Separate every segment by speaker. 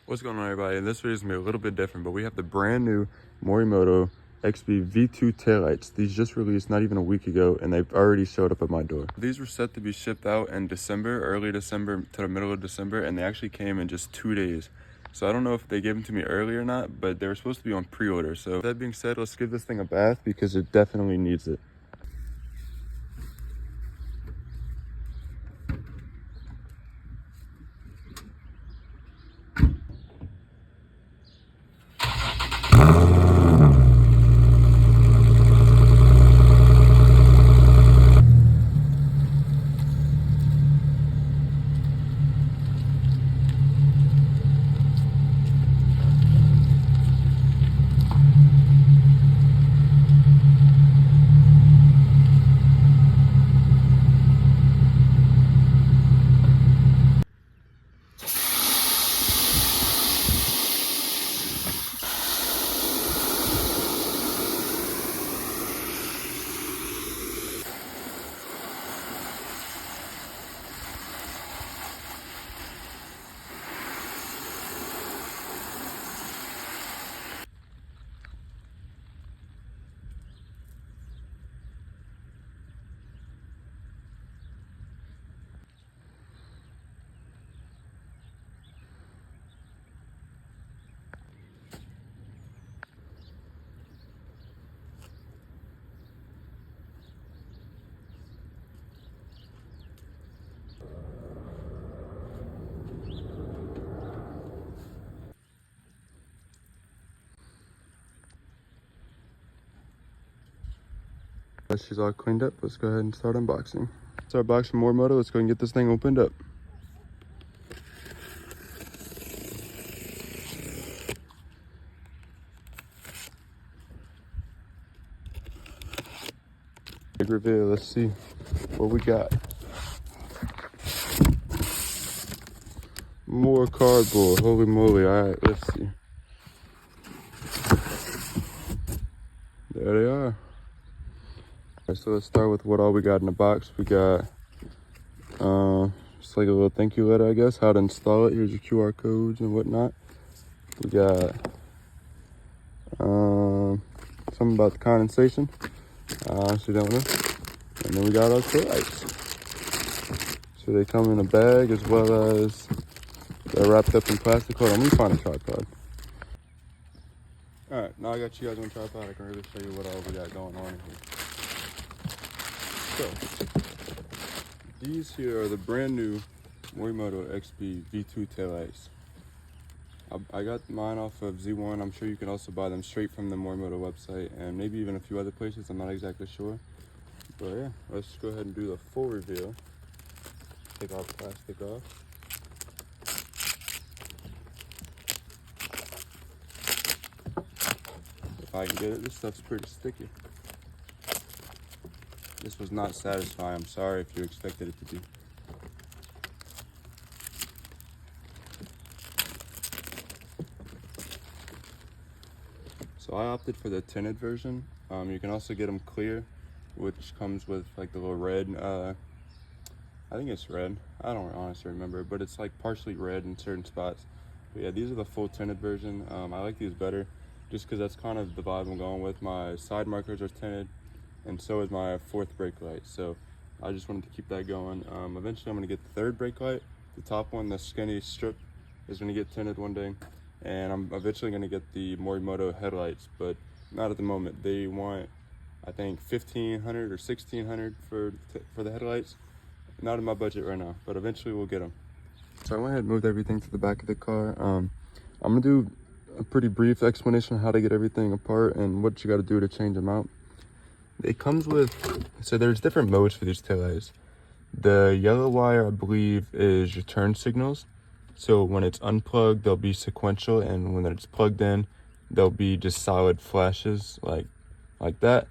Speaker 1: What's going on, everybody? And this video is gonna be a little bit different, but we have the brand new Morimoto XB V2 taillights. These just released not even a week ago, and they've already showed up at my door. These were set to be shipped out in December, early December to the middle of December, and they actually came in just 2 days. So I don't know if they gave them to me early or not, but they were supposed to be on pre-order. So with that being said, let's give this thing a bath because it definitely needs it. She's all cleaned up. Let's go ahead and start unboxing. Start boxing Morimoto. Let's go and get this thing opened up. Big reveal. Let's see what we got. More cardboard. Holy moly. All right, let's see. There they are. All right, so let's start with what all we got in the box. We got just like a little thank you letter, I guess, how to install it. Here's your QR codes and whatnot. We got something about the condensation. I honestly don't know. And then we got our taillights. So they come in a bag as well as they're wrapped up in plastic. Hold on, let me find a tripod. All right, now I got you guys on a tripod. I can really show you what all we got going on here. So, these here are the brand new Morimoto XB V2 taillights. I got mine off of Z1. I'm sure you can also buy them straight from the Morimoto website and maybe even a few other places. I'm not exactly sure. But yeah, let's go ahead and do the full reveal. Take our plastic off. If I can get it, this stuff's pretty sticky. This was not satisfying. I'm sorry if you expected it to be. So I opted for the tinted version. You can also get them clear, which comes with like the little red, I think it's red. I don't honestly remember, but it's like partially red in certain spots. But yeah, these are the full tinted version. I like these better just because that's kind of the vibe I'm going with. My side markers are tinted, and so is my fourth brake light. So I just wanted to keep that going. Eventually I'm gonna get the third brake light. The top one, the skinny strip, is gonna get tinted one day. And I'm eventually gonna get the Morimoto headlights, but not at the moment. They want, I think, $1,500 or $1,600 for the headlights. Not in my budget right now, but eventually we'll get them. So I went ahead and moved everything to the back of the car. I'm gonna do a pretty brief explanation of how to get everything apart and what you gotta do to change them out. It comes with, so there's different modes for these taillights. The yellow wire, I believe, is your turn signals. So when it's unplugged, they'll be sequential, and when it's plugged in, they'll be just solid flashes like that.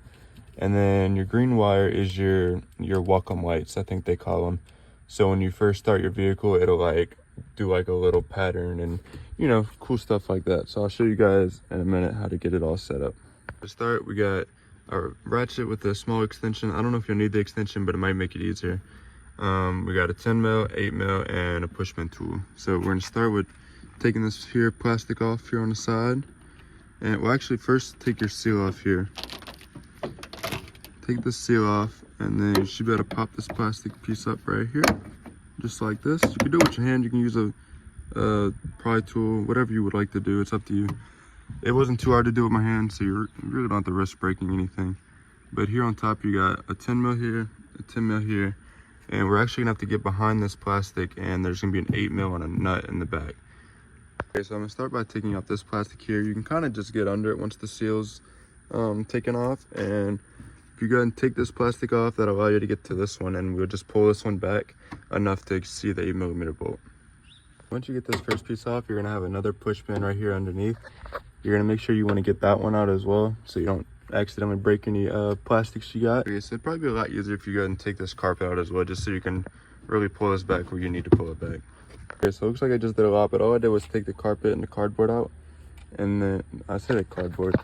Speaker 1: And then your green wire is your welcome lights, I think they call them. So when you first start your vehicle, it'll like do like a little pattern and, you know, cool stuff like that. So I'll show you guys in a minute how to get it all set up. To start, we got our ratchet with a small extension. I don't know if you'll need the extension, but it might make it easier. We got a 10 mil, 8 mil, and a pushman tool. So we're gonna start with taking this here plastic off here on the side. And well, actually first take your seal off here. Take the seal off, and then you should be able to pop this plastic piece up right here, just like this. You can do it with your hand, you can use a pry tool, whatever you would like to do, it's up to you. It wasn't too hard to do with my hand, so you really don't have to risk breaking anything. But here on top you got a 10 mil here, a 10 mil here, and we're actually gonna have to get behind this plastic, and there's gonna be an 8 mil and a nut in the back. Okay, so I'm gonna start by taking off this plastic here. You can kind of just get under it once the seal's taken off, and if you go ahead and take this plastic off, that'll allow you to get to this one, and we'll just pull this one back enough to see the 8mm bolt. Once you get this first piece off, you're gonna have another push pin right here underneath. You're gonna make sure you want to get that one out as well, so you don't accidentally break any plastics you got. Okay, so it'd probably be a lot easier if you go ahead and take this carpet out as well, just so you can really pull this back where you need to pull it back. Okay, so it looks like I just did a lot, but all I did was take the carpet and the cardboard out, and then I said it cardboard.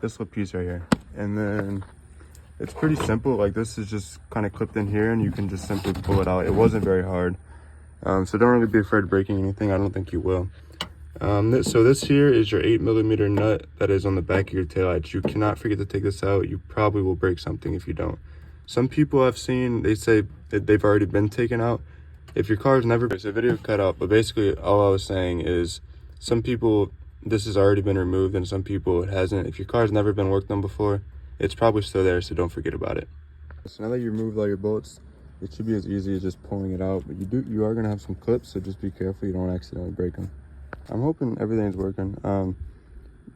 Speaker 1: This little piece right here, and then it's pretty simple. Like, this is just kind of clipped in here, and you can just simply pull it out. It wasn't very hard, so don't really be afraid of breaking anything. I don't think you will. So this here is your 8mm nut that is on the back of your taillights. You cannot forget to take this out. You probably will break something if you don't. Some people I've seen, they say that they've already been taken out. If your car's never, it's a video cut out, but basically all I was saying is some people, this has already been removed, and some people it hasn't. If your car's never been worked on before, it's probably still there, so don't forget about it. So now that you removed all your bolts, it should be as easy as just pulling it out, but you are gonna have some clips, so just be careful you don't accidentally break them. I'm hoping everything's working.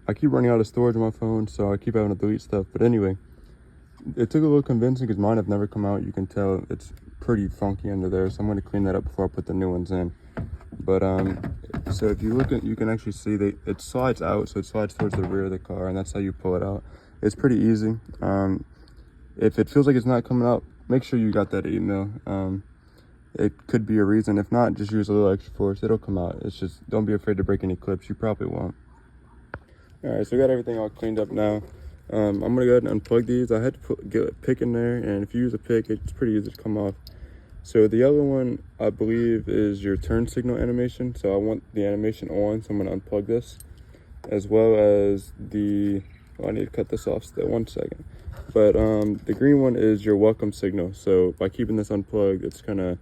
Speaker 1: I keep running out of storage on my phone, so I keep having to delete stuff, but anyway, it took a little convincing because mine have never come out. You can tell it's pretty funky under there, so I'm going to clean that up before I put the new ones in. But so if you look at, you can actually see that it slides out, so it slides towards the rear of the car, and that's how you pull it out. It's pretty easy. If it feels like it's not coming out, make sure you got that 8mm. It could be a reason. If not, just use a little extra force, it'll come out. It's just, don't be afraid to break any clips. You probably won't. All right, so we got everything all cleaned up now. I'm gonna go ahead and unplug these. I had to get a pick in there, and if you use a pick, it's pretty easy to come off. So the yellow one, I believe, is your turn signal animation. So I want the animation on, so I'm gonna unplug this, as well as the, oh, I need to cut this off still, 1 second. But the green one is your welcome signal. So by keeping this unplugged, it's gonna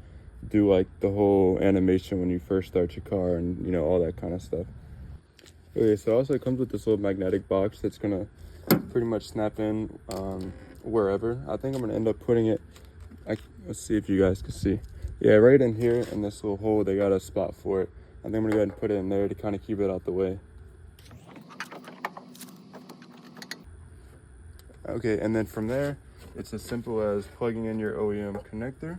Speaker 1: do like the whole animation when you first start your car, and you know, all that kind of stuff. Okay, so also it comes with this little magnetic box that's gonna pretty much snap in wherever. I think I'm gonna end up putting it, let's see if you guys can see. Yeah, right in here in this little hole, they got a spot for it. I think I'm gonna go ahead and put it in there to kind of keep it out the way. Okay, and then from there, it's as simple as plugging in your OEM connector.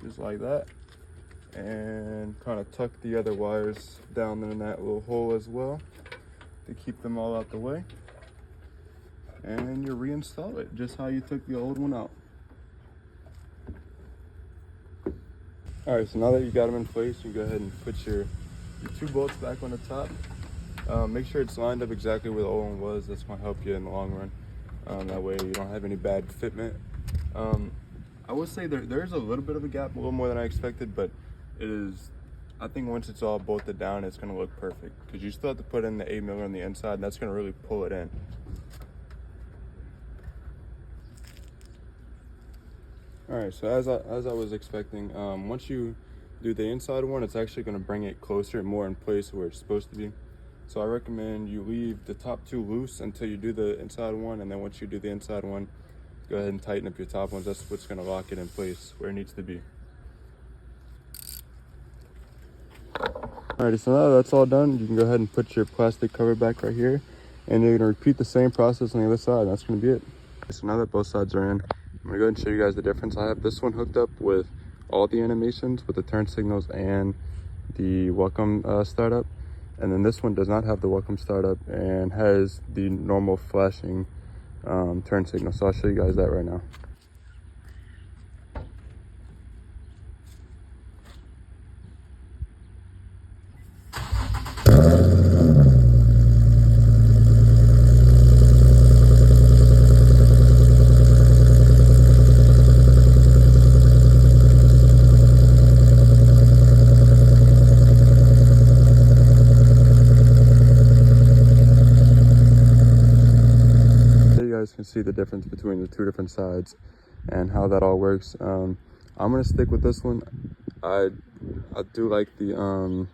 Speaker 1: Just like that. And kind of tuck the other wires down in that little hole as well to keep them all out the way. And you reinstall it just how you took the old one out. All right, so now that you got them in place, you go ahead and put your 2 bolts back on the top. Make sure it's lined up exactly where the old one was. That's gonna help you in the long run. That way you don't have any bad fitment. I would say there's a little bit of a gap, a little more than I expected, but it is, I think once it's all bolted down, it's gonna look perfect, because you still have to put in the 8mm on the inside, and that's gonna really pull it in. All right, so as I was expecting, once you do the inside one, it's actually gonna bring it closer and more in place where it's supposed to be. So I recommend you leave the top 2 loose until you do the inside one, and then once you do the inside one, go ahead and tighten up your top ones. That's what's gonna lock it in place where it needs to be. Alrighty, so now that's all done, you can go ahead and put your plastic cover back right here, and you're gonna repeat the same process on the other side. That's gonna be it. So now that both sides are in, I'm gonna go ahead and show you guys the difference. I have this one hooked up with all the animations, with the turn signals and the welcome startup, and then this one does not have the welcome startup and has the normal flashing turn signal. So I'll show you guys that right now. difference between the two different sides and how that all works. I'm gonna stick with this one. I do like the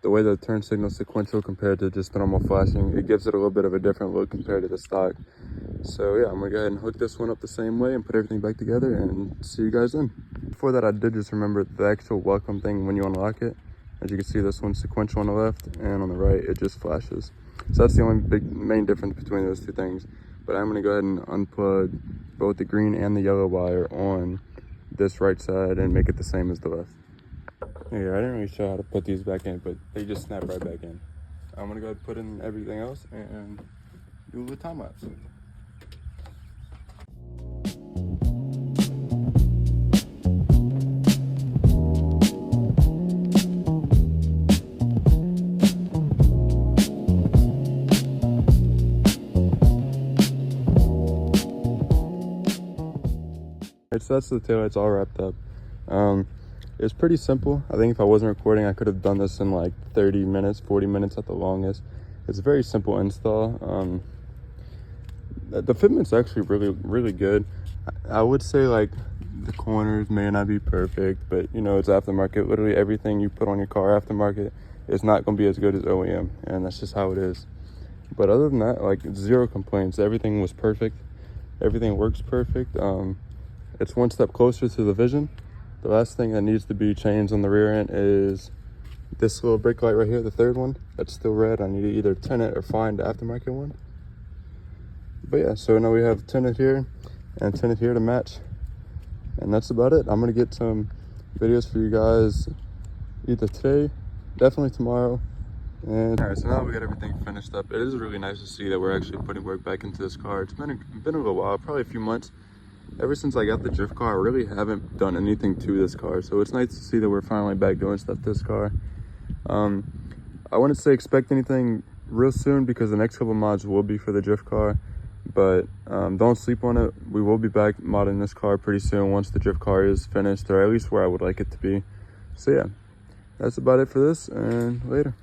Speaker 1: way the turn signal is sequential compared to just normal flashing. It gives it a little bit of a different look compared to the stock. So yeah, I'm gonna go ahead and hook this one up the same way and put everything back together and see you guys then. Before that, I did just remember the actual welcome thing when you unlock it. As you can see, this one's sequential on the left, and on the right, it just flashes. So that's the only main difference between those two things. But I'm gonna go ahead and unplug both the green and the yellow wire on this right side and make it the same as the left. Yeah, I didn't really show how to put these back in, but they just snap right back in. I'm gonna go ahead and put in everything else and do a little time lapse. So that's the taillights all wrapped up. It's pretty simple. I think if I wasn't recording, I could have done this in like 30 minutes, 40 minutes at the longest. It's a very simple install. The fitment's actually really good. I would say like the corners may not be perfect, but you know, it's aftermarket. Literally everything you put on your car aftermarket is not going to be as good as OEM, and that's just how it is. But other than that, like, zero complaints. Everything was perfect. Everything works perfect. It's one step closer to the vision. The last thing that needs to be changed on the rear end is this little brake light right here, the third one. That's still red. I need to either tint it or find the aftermarket one. But yeah, so now we have tinted here and tinted here to match. And that's about it. I'm gonna get some videos for you guys either today, definitely tomorrow. And all right, so now we got everything finished up. It is really nice to see that we're actually putting work back into this car. It's been a little while, probably a few months. Ever since I got the drift car, I really haven't done anything to this car. So it's nice to see that we're finally back doing stuff to this car. I wouldn't say expect anything real soon because the next couple mods will be for the drift car. But don't sleep on it. We will be back modding this car pretty soon once the drift car is finished, or at least where I would like it to be. So yeah, that's about it for this, and later.